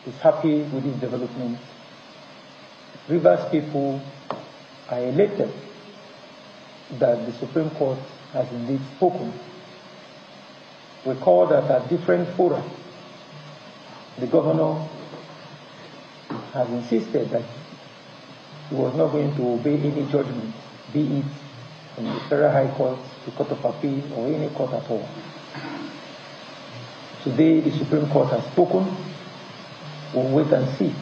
is happy with this development. Rivers people are elated that the Supreme Court has indeed spoken. Recall that at different fora, the governor has insisted that he was not going to obey any judgment, be it from the Federal High Court, the Court of Appeal, or any court at all. Today, the Supreme Court has spoken. We'll wait and see.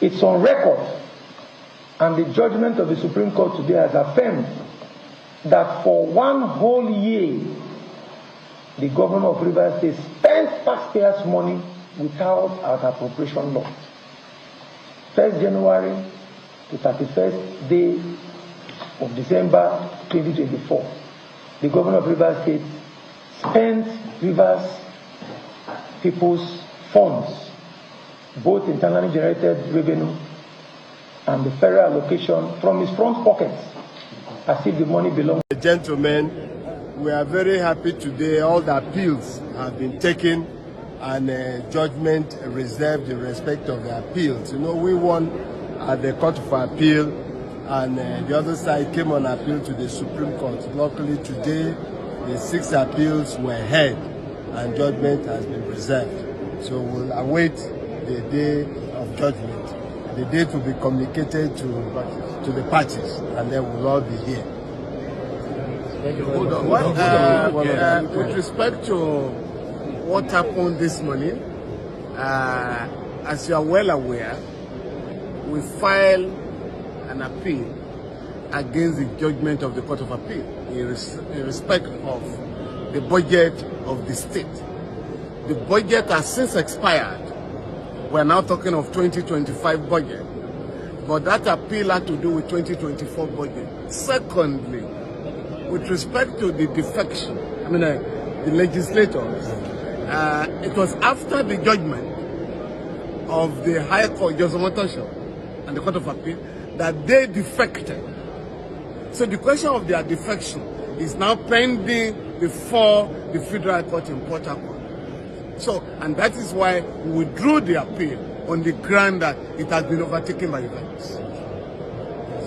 It's on record, and the judgment of the Supreme Court today has affirmed that for 1 whole year, the governor of Rivers State spent taxpayers' money without an appropriation law. 1st January to 31st day of December 2024, the governor of Rivers State spent Rivers people's funds, both internally generated revenue and the federal allocation, from his front pockets, as if the money belongs. Gentlemen, we are very happy today. All the appeals have been taken and judgment reserved in respect of the appeals. You know, we won at the Court of Appeal, and the other side came on appeal to the Supreme Court. Luckily today, the 6 appeals were heard and judgment has been reserved. So we'll await the day of judgment. The date will be communicated to the parties, and then we'll all be here. Thank you very much. With respect to what happened this morning, as you are well aware, we filed an appeal against the judgment of the Court of Appeal in respect of the budget of the state. The budget has since expired. We're now talking of 2025 budget, but that appeal had to do with 2024 budget. Secondly, with respect to the defection, the legislators, it was after the judgment of the High Court, and the Court of Appeal, that they defected. So the question of their defection is now pending before the Federal Court in Port Harcourt. So, and that is why we withdrew the appeal on the ground that it has been overtaken by events.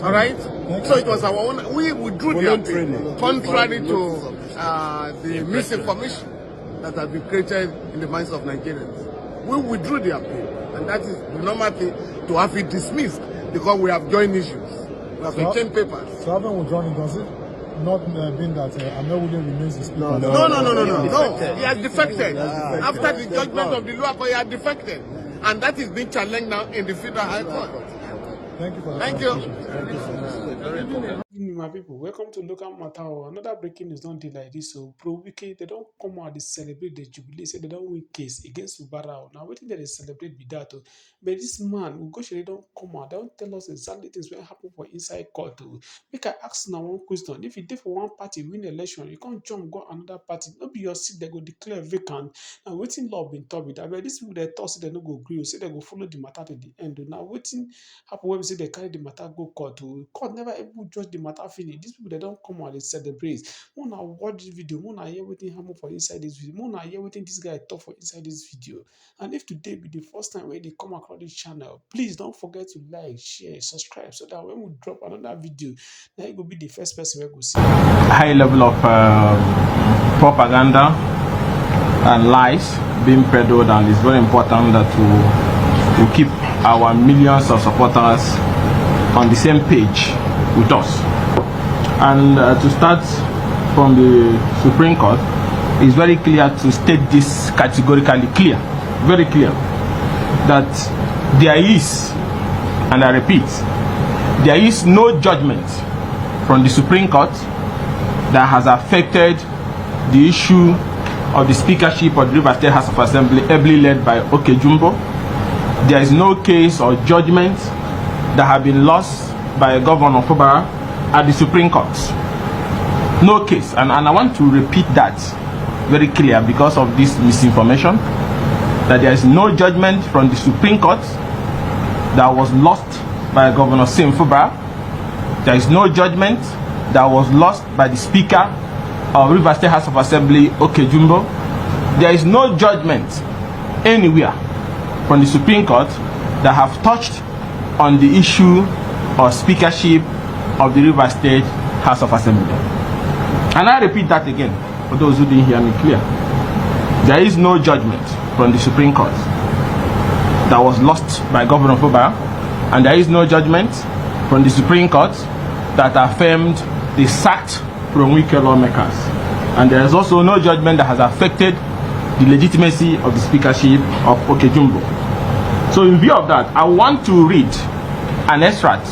All right? So it was our own, we withdrew the appeal, contrary to the misinformation that has been created in the minds of Nigerians. We withdrew the appeal, and that is the normal thing, to have it dismissed, because we have joint issues. We have retained papers. So having withdrawn it, does it not mean that Ahmed William remains the speaker? No. He has defected. After the judgment of the lower court, he has defected. And that is being challenged now in the Federal High Court. Thank you for that. Thank you. My people, welcome to Local Matter. Another breaking news don't deal like this. So WIKE, they don't come out, they celebrate the jubilee, say they don't win case against Ubara. Now waiting that they celebrate with that. But this man, ugochinyere, don't come out, they don't tell us exactly things will happen for inside court. Make I ask now one question. If you did for one party win election, you can't jump go another party. Not be your seat, they go declare vacant. Now waiting law been told with that. But these people they thought say they no go agree, say they go follow the matter to the end. Now waiting happen when we say they carry the matter go court. Court never able judge the matter finish. These people they don't come out, they celebrate. Wanna watch this video, wanna hear what happen for inside this video, wanna hear what this guy talk for inside this video. And if today be the first time where they come across this channel, please don't forget to like, share, subscribe, so that when we drop another video, now it will be the first person we go see. High level of propaganda and lies being peddled, and it's very important that we keep our millions of supporters on the same page with us. And to start from the Supreme Court, it's very clear to state this categorically clear, very clear, that there is, and I repeat, there is no judgment from the Supreme Court that has affected the issue of the speakership of the Rivers State House of Assembly, ably led by Okejumbo. There is no case or judgment that have been lost by Governor Fubara at the Supreme Court. No case. And I want to repeat that very clear because of this misinformation, that there is no judgment from the Supreme Court that was lost by Governor Fubara. There is no judgment that was lost by the Speaker of Rivers State House of Assembly, Okejumbo. There is no judgment anywhere from the Supreme Court that have touched on the issue of speakership of the Rivers State House of Assembly. And I repeat that again for those who didn't hear me clear. There is no judgment from the Supreme Court that was lost by Governor Fubara, and there is no judgment from the Supreme Court that affirmed the sacked WIKE lawmakers. And there is also no judgment that has affected the legitimacy of the speakership of Okejumbo. So in view of that, I want to read an extract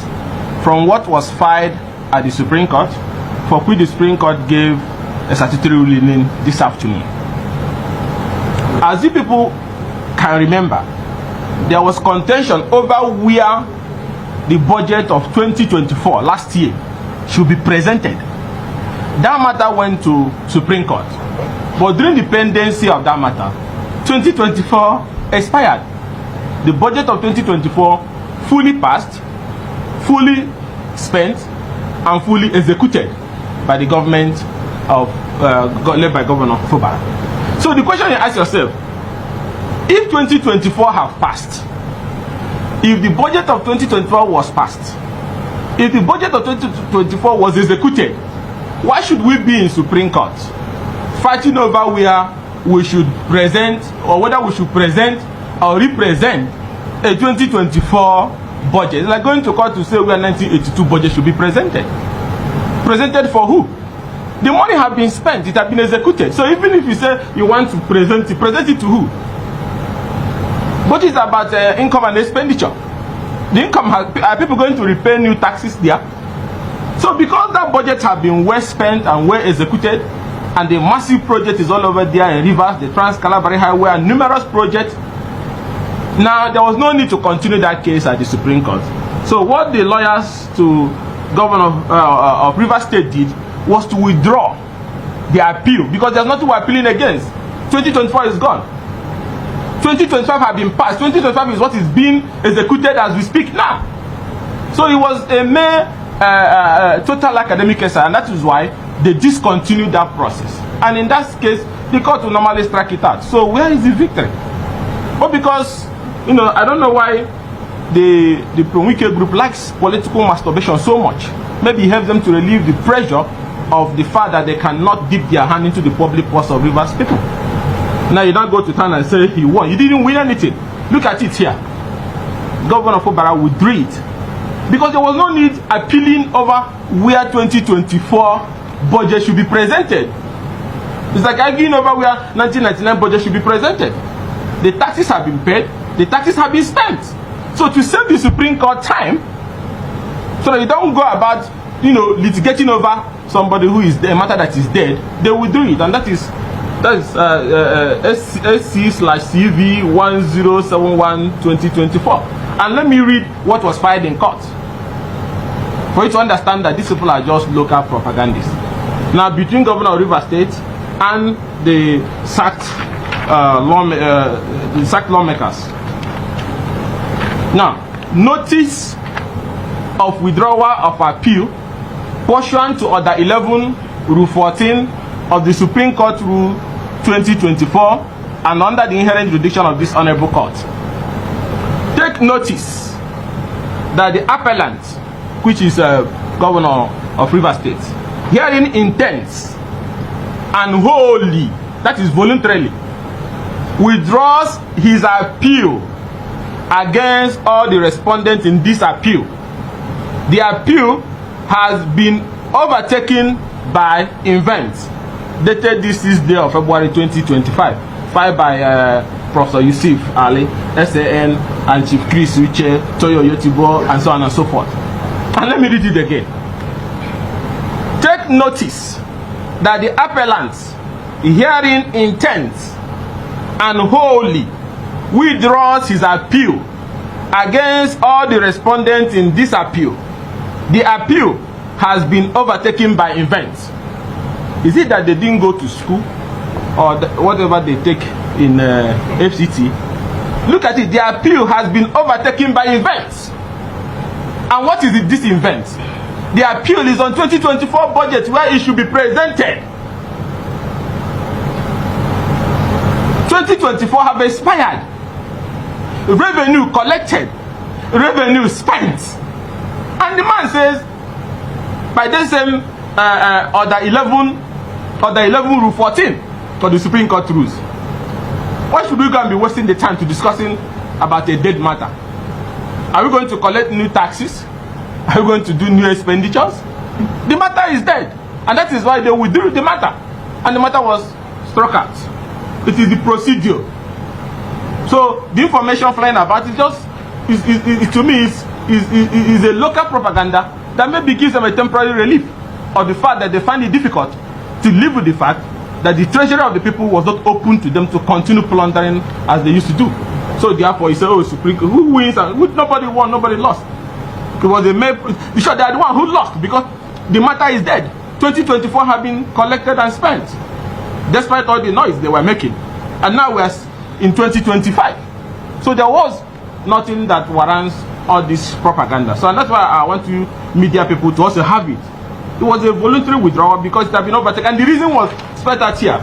from what was filed at the Supreme Court, for which the Supreme Court gave a statutory ruling this afternoon. As you people can remember, there was contention over where the budget of 2024 last year should be presented. That matter went to Supreme Court. But during the pendency of that matter, 2024 expired. The budget of 2024 fully passed, fully spent, and fully executed by the government of led by Governor Fubara. So the question you ask yourself, if 2024 have passed, if the budget of 2024 was passed, if the budget of 2024 was executed, why should we be in Supreme Court fighting over where we should present, or whether we should present or represent a 2024 budget? It's like going to court to say where 1982 budget should be presented. Presented for who? The money has been spent, it has been executed. So even if you say you want to present it to who? What is about income and expenditure? The income, are people going to repay new taxes there? So because that budget has been well spent and well executed, and the massive project is all over there in Rivers, the Trans-Calabari Highway, and numerous projects, now there was no need to continue that case at the Supreme Court. So what the lawyers to Governor of Rivers State did was to withdraw the appeal, because there's nothing we're appealing against. 2024 is gone. 2025 has been passed. 2025 is what is being executed as we speak now. So it was a mere total academic essay, and that is why they discontinued that process. And in that case, the court will normally strike it out. So where is the victory? But because, you know, I don't know why the WIKE group likes political masturbation so much. Maybe it helps them to relieve the pressure of the fact that they cannot dip their hand into the public purse of Rivers people. Now you don't go to town and say he won. You didn't win anything. Look at it here. Governor Fubara withdrew it, because there was no need appealing over where 2024 budget should be presented. It's like arguing over where 1999 budget should be presented. The taxes have been paid, the taxes have been spent. So to save the Supreme Court time, so that you don't go about, you know, litigating over somebody who is a matter that is dead, they will do it, and that is SC/CV 1071/2024. And let me read what was filed in court, for you to understand that these people are just local propagandists. Now, between Governor of Rivers State and the sacked lawmakers. Now, notice of withdrawal of appeal pursuant to Order 11, Rule 14 of the Supreme Court Rule 2024, and under the inherent jurisdiction of this honorable court. Take notice that the appellant, which is Governor of Rivers State, herein intends and wholly, that is voluntarily, withdraws his appeal against all the respondents in this appeal. The appeal has been overtaken by events dated this 6th day of February 2025, filed by Professor Yusuf Ali, SAN, and Chief Chris Uche, Toyo Yotibo, and so on and so forth. And let me read it again. Take notice that the appellant herein intends and wholly withdraws his appeal against all the respondents in this appeal. The appeal has been overtaken by events. Is it that they didn't go to school, or whatever they take in FCT? Look at it. The appeal has been overtaken by events. And what is this event? The appeal is on 2024 budget, where it should be presented. 2024 have expired. revenue collected, revenue spent. And the man says, by the same order 11 rule 14 for the Supreme Court rules, why should we go and be wasting the time to discussing about a dead matter? Are we going to collect new taxes? Are we going to do new expenditures? The matter is dead, and that is why they withdrew the matter, and the matter was struck out. It is the procedure. So the information flying about it just to me is a local propaganda that maybe gives them a temporary relief of the fact that they find it difficult to live with the fact that the treasury of the people was not open to them to continue plundering as they used to do. So therefore, he said, "Oh, Supreme Court, who wins?" And nobody won, nobody lost. It was a sure they are the one who lost because the matter is dead. 2024 have been collected and spent, despite all the noise they were making, and now we are in 2025. So there was nothing that warrants all this propaganda. So and that's why I want you media people to also have it. It was a voluntary withdrawal because it had been overtaken, and the reason was spelled out here.